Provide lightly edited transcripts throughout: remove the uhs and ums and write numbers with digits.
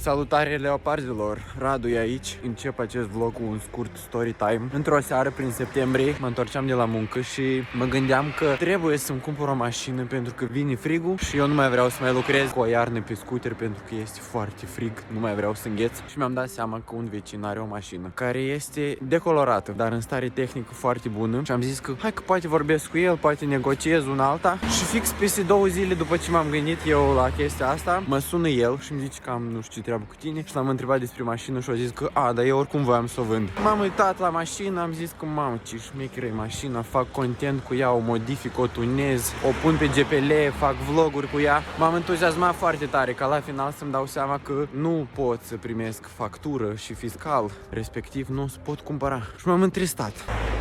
Salutare leopardilor, Radu e aici. Încep acest vlog cu un scurt story time. Într-o seară prin septembrie mă întorceam de la muncă și mă gândeam că trebuie să-mi cumpăr o mașină pentru că vine frigul și eu nu mai vreau să mai lucrez cu o iarnă pe scooter pentru că este foarte frig, nu mai vreau să îngheț. Și mi-am dat seama că un vecin are o mașină care este decolorată, dar în stare tehnică foarte bună și am zis că hai că poate vorbesc cu el, poate negociez una alta. Și fix peste 2 zile după ce m-am gândit eu la chestia asta, mă sună el și îmi zice că am nu știu ce treabă cu tine și l-am întrebat despre mașină și a zis că dar eu oricum voiam să o vând. M-am uitat la mașină, am zis că mamă ce șmecheră e mașina, fac content cu ea, o modific, o tunez, o pun pe GPL, fac vloguri cu ea. M-am entuziasmat foarte tare ca la final să-mi dau seama că nu pot să primesc factură și fiscal, respectiv nu o să pot cumpăra. Și m-am întristat.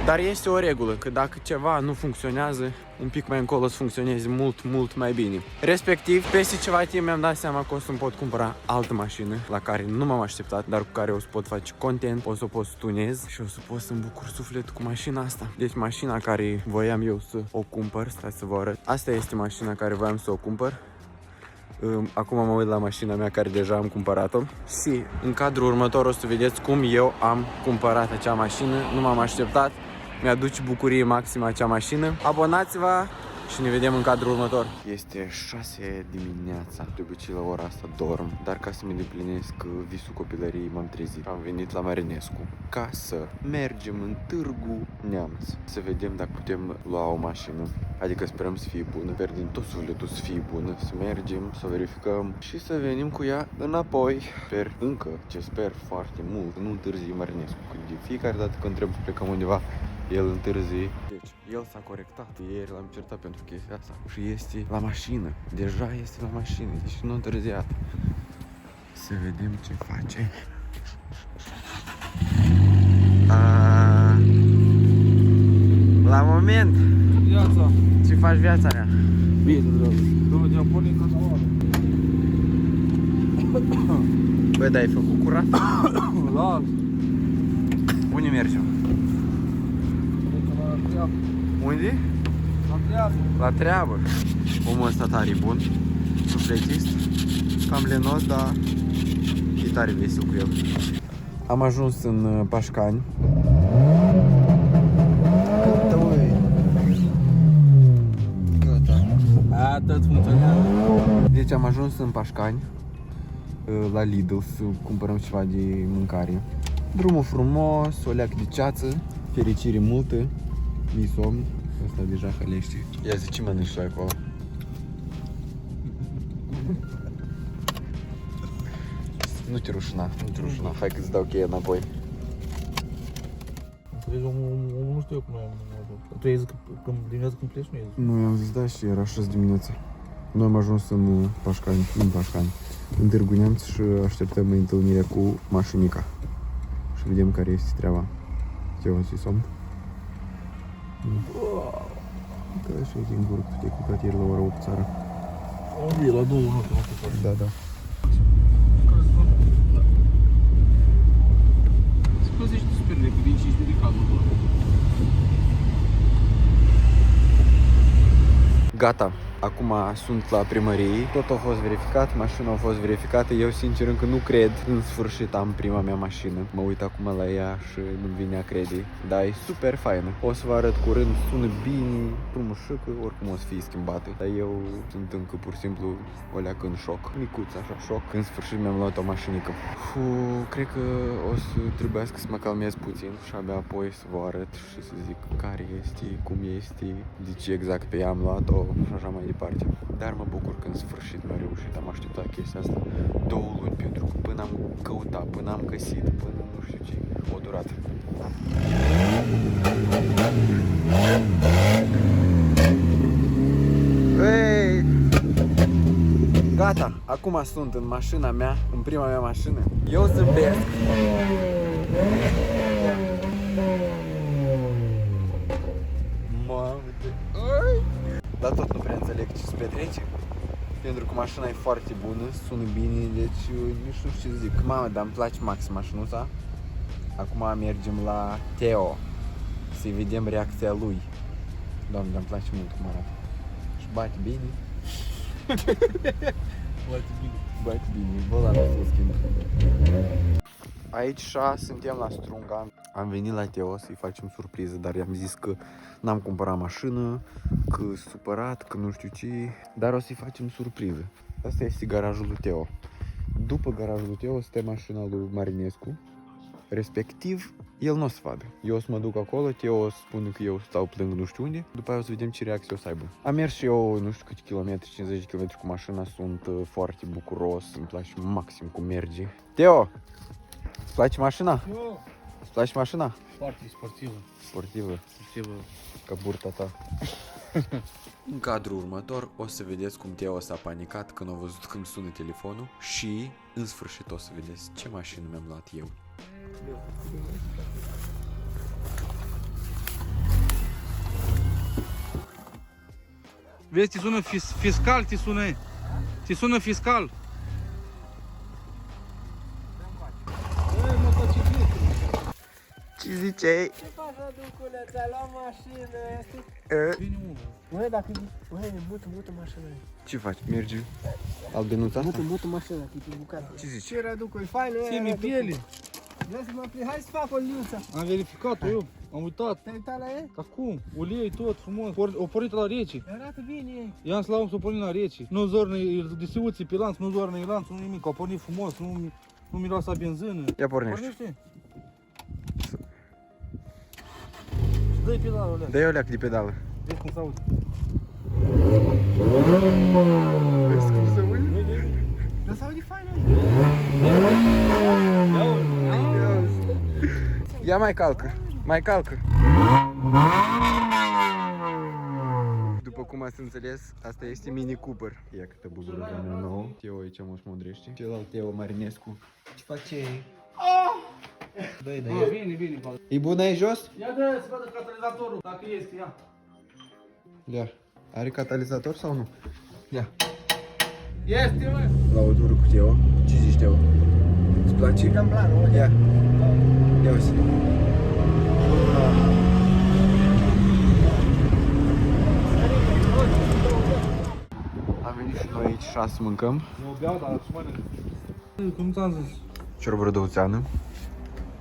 Dar este o regulă, că dacă ceva nu funcționează, un pic mai încolo să funcționeze mult mai bine. Respectiv, peste ceva timp mi-am dat seama că o să-mi pot cumpăra altă mașină la care nu m-am așteptat, dar cu care o să pot face content, o să o pot tunez și o să pot să-mi bucur sufletul cu mașina asta. Deci mașina care voiam eu să o cumpăr, stai să vă arăt. Asta este mașina care voiam să o cumpăr. Acum mă uit la mașina mea care deja am cumpărat-o și în cadrul următor o să vedeți cum eu am cumpărat acea mașină, nu m-am așteptat. Mi-aduce bucurie maximă acea mașină. Abonați-vă și ne vedem în cadrul următor. Este 6 dimineața. De obicei la ora asta dorm, dar ca să-mi îndeplinesc visul copilăriei m-am trezit. Am venit la Marinescu ca să mergem în Târgu Neamț. Să vedem dacă putem lua o mașină. Adică sperăm să fie bună. Sper din tot sufletul să fie bună. Să mergem, să verificăm și să venim cu ea înapoi. Sper foarte mult. Nu întârzi Marinescu. De fiecare dată când trebuie să plecăm undeva, el întârzie. Deci, el s-a corectat. Ieri l-am certat pentru chestia asta. Și este la mașină. Deja este la mașină. Deci nu întârziat. Să vedem ce face. La moment. Viața. Ce faci viața mea? Bine, dragă. Ne-am pornit ca soară. Bă, dar ai făcut curat? Las. Unde mergem? Unde? La treabă. La treabă. Omul ăsta tare bun, sufletist, cam lenos, dar e tare vesel cu el. Am ajuns în Pașcani. Gata. Tot funcționează. Deci am ajuns în Pașcani, la Lidl, să cumpărăm ceva de mâncare. Drumul frumos, o leac de ceață, fericire multă, mi somn, ăsta deja hălește. Ia zi, ce mănânci tu acolo? Nu te rușina, hai că-ți dau cheia înapoi. Înțelegi, omul nu știu eu cum e. Trebuie că dimineața când pleci, nu e. Nu, i-am zis da și era 6 dimineața. Noi am ajuns în Pașcani, în Târgu Neamț și așteptăm întâlnirea cu mașinica. Și vedem care este treaba. Ce o să somn? Că așa e singur, că te-ai culcat ieri la ora 8 țara. E la 2 noapte, nu știu. Da. Spăzește superele, că vin 5 de cazul ăla. Gata, acum sunt la primărie, tot a fost verificat, mașina a fost verificată, eu sincer încă nu cred, în sfârșit am prima mea mașină, mă uit acum la ea și nu-mi vine a crede, dar e super faină, o să vă arăt curând, sună bine, frumușică, oricum o să fie schimbată, dar eu sunt încă pur și simplu o leacă în șoc, micuț așa, șoc, în sfârșit mi-am luat o mașinică. Cred că o să trebuiască să mă calmez puțin și abia apoi să vă arăt și să zic care este, cum este, de ce exact pe ea am luat-o și așa mai departe. Dar mă bucur că în sfârșit mi-a reușit, am așteptat chestia asta 2 luni pentru că până am căutat, până am găsit, până nu știu ce, o durat. Hey! Gata, acum sunt în mașina mea, în prima mea mașină. Eu zâmbesc. Dar tot nu prea înțeleg ce se petrece. Pentru că mașina e foarte bună, sună bine, deci nu știu ce să zic. Mamă, dar îmi place maxim mașinuța. Acum mergem la Teo să-i vedem reacția lui. Doamne, dar îmi place mult cum arată. Și bate bine. Bate bine. Băi, bine, bă, la să schimb. Aici suntem la Strunga. Am venit la Teo să-i facem surpriză, dar i-am zis că n-am cumpărat mașină, că supărat, că nu știu ce, dar o să-i facem surpriză. Asta este garajul lui Teo. După garajul lui Teo este mașina lui Marinescu, respectiv el nu o să vadă. Eu o să mă duc acolo, Teo o să spună că eu stau plâng nu știu unde, după aia o să vedem ce reacție o să aibă. Am mers și eu nu știu câte kilometri, 50 de km cu mașina, sunt foarte bucuros, îmi place maxim cum merge. Teo, îți place mașina? Eu. Îți place mașina? Foarte sportivă. Sportivă, Sportivă. ca burta ta. În cadrul următor o să vedeți cum Teo s-a panicat când a văzut când sună telefonul și în sfârșit o să vedeți ce mașină mi-am luat eu. Vezi, ți sună fiscal, ți sună. Ți sună fiscal. Ce ziceai? Ce faci, Răducule? Ți-ai luat mașină? Vine unul. Măi, dacă... Măi, mută mașina. Ce faci? Mergi albenuța asta? Mută mașina, că e pe bucată. Ce zici? Ce, Răducule? Faină e Ții-mi piele. Vreau să mă plec. Hai să fac o liuță. Am verificat-o eu. Am uitat. Te-ai uitat la el? Acum, ulei tot frumos. O pornit la rece. Arată bine ei. I-am slavă să o pornim la rece. Nu zornă distribuție pe lanț, nu zornă lanț, nu nimic. A pornit frumos, nu miroase a benzină. Ia pornește. Pornește. Și dă-i pedalul ăla. Dă-i o leac de pedală. Vezi cum s-aude. Vezi cum se aude? Dar s-aude faină. Ia mai calcă, mai calcă. După cum ați înțeles, asta este Mini Cooper. Ia câtă buburuga mea nouă. Teo aici mă smodrește. Celălalt Teo Marinescu. Ce face? Dă-i. Bine. E bună aici jos? Ia dă să vadă catalizatorul, dacă este, ia. Ia. Are catalizator sau nu? Ia. Este, mă! La o tură cu Teo. Ce zici, Teo? Îți place? Cam planul. Ia. Ia uite. Am venit și noi aici 6 să mâncăm. Nu o beau, dar și mănânc. Cum ți-am zis? Ciorbă rădăuțeană.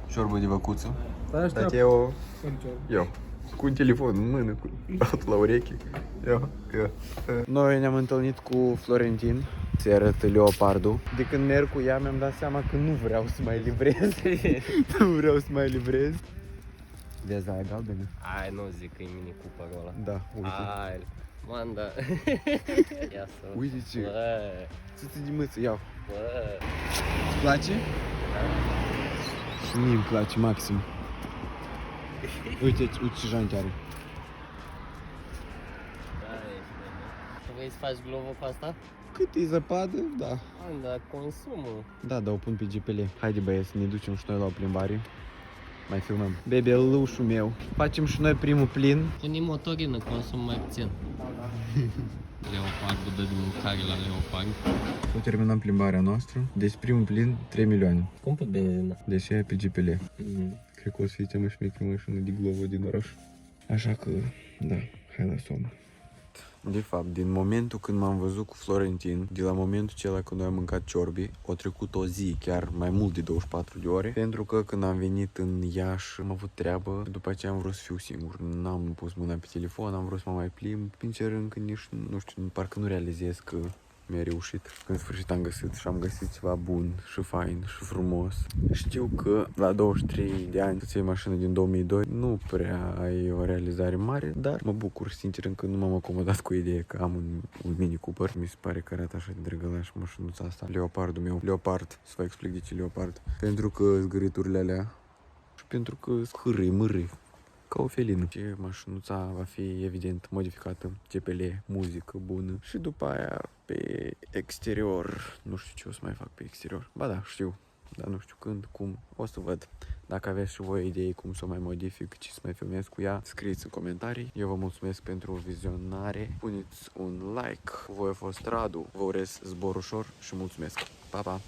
Ciorbă de văcuță. Stai Dar așteaptă. Teo... Eu. Cu un telefon în mână, cu altul la ureche. Ia. Noi ne-am întâlnit cu Florentin. Ți arăt leopardul. De când merg cu ea mi-am dat seama că nu vreau să mai livrez. Nu vreau să mai livrez. Vezi aia galbenă? Ai, nu zic că e Mini Cooper-ul ăla. Da, uite. Ai, manda. Ia să... Uite ce. Bă, Țâță de mâță, iau. bă. Îți place? Și mie îmi place maxim. Uite ce jante are. Tu vrei să faci globul cu asta? Cât e zăpadă, da. Dar consumul. Da, dar o pun pe GPL. Haide băieți să ne ducem și noi la o plimbare. Mai filmăm. Bebelușul meu. Facem și noi primul plin. Punem motorină, consum mai puțin. Leopardul dă de mâncare la leopard. O terminăm plimbarea noastră. Deci primul plin 3 milioane. Cum pe benzină? Deși e pe GPL. Cred că o să fie cea mai șmecheră mașină de Glovo din oraș. Așa că, da, hai la somn. De fapt, din momentul când m-am văzut cu Florentin, de la momentul acela când noi am mâncat ciorbi, a trecut o zi, chiar mai mult de 24 de ore, pentru că când am venit în Iași, am avut treabă, după aceea am vrut să fiu singur. N-am pus mâna pe telefon, am vrut să mă mai plimb, sincer încă nici, nu știu, parcă nu realizez că mi-a reușit. În sfârșit am găsit și am găsit ceva bun și fain și frumos. Știu că la 23 de ani să-ți iei mașină din 2002 nu prea ai o realizare mare, dar mă bucur sincer încă nu m-am acomodat cu ideea că am un Mini Cooper. Mi se pare că arată așa de drăgălaș mașinuța asta. Leopardul meu. Leopard. Să vă explic de ce Leopard. Pentru că zgâriturile alea și pentru că hârâi, mârâi. Ca o felină. Și mașinuța va fi evident modificată, GPL, muzică bună și după aia pe exterior, nu știu ce o să mai fac pe exterior. Ba da, știu, dar nu știu când, cum, o să văd. Dacă aveți și voi idei cum să o mai modific, ce să mai filmez cu ea, scrieți în comentarii. Eu vă mulțumesc pentru vizionare, puneți un like. Voi a fost Radu, vă urez zbor ușor și mulțumesc. Pa, pa!